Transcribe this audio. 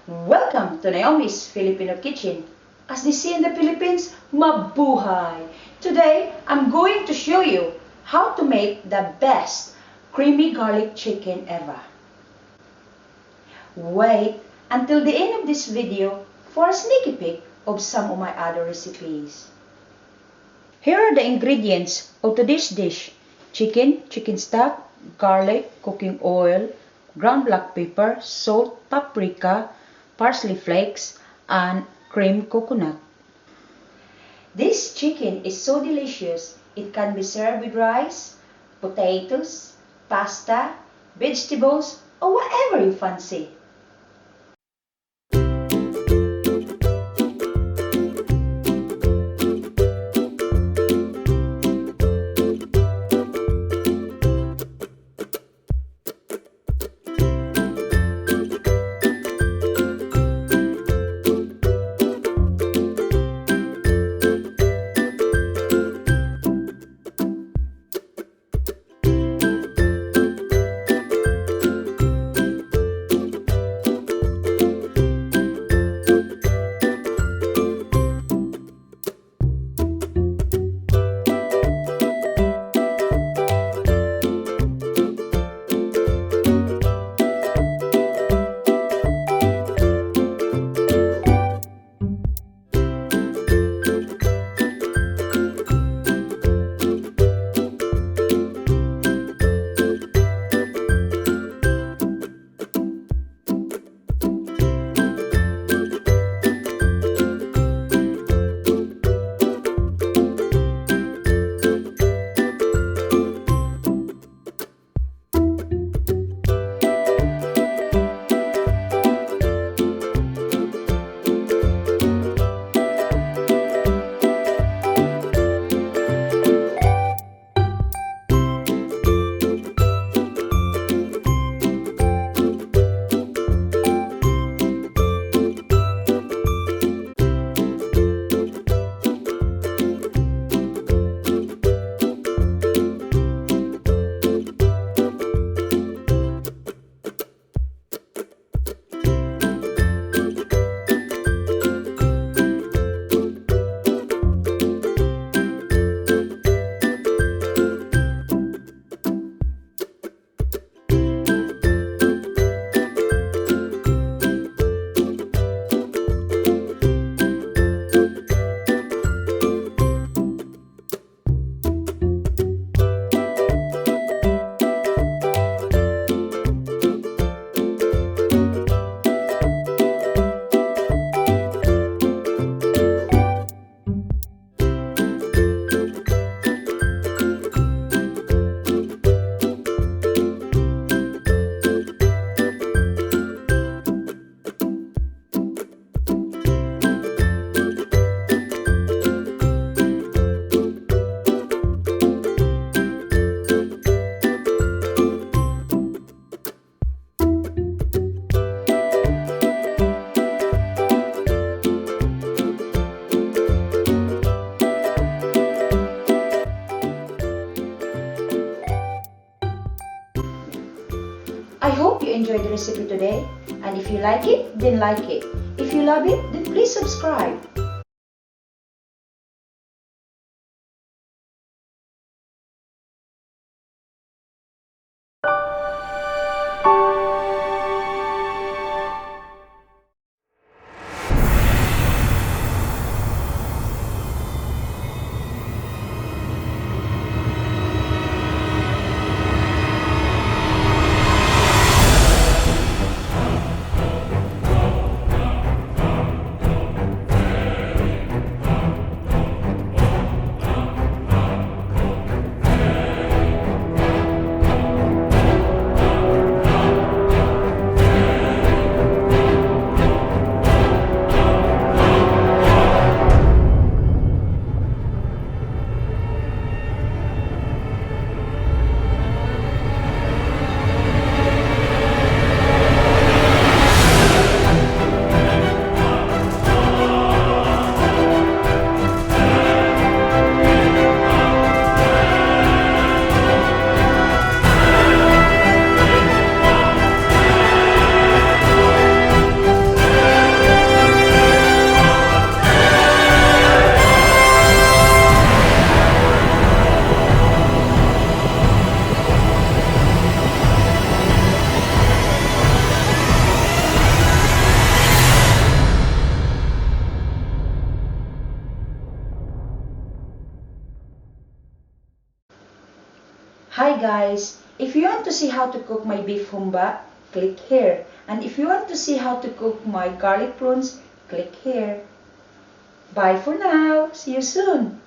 Welcome to Naomi's Filipino Kitchen. As they say in the Philippines, mabuhay! Today, I'm going to show you how to make the best creamy garlic chicken ever. Wait until the end of this video for a sneaky peek of some of my other recipes. Here are the ingredients of today's dish: chicken stock, garlic, cooking oil, ground black pepper, salt, paprika, parsley flakes, and cream coconut. This chicken is so delicious, it can be served with rice, potatoes, pasta, vegetables, or whatever you fancy. I hope you enjoyed the recipe today, and if you like it, then like it. If you love it, then please subscribe. Hi guys, if you want to see how to cook my beef humba, click here. And if you want to see how to cook my garlic prawns, click here. Bye for now. See you soon.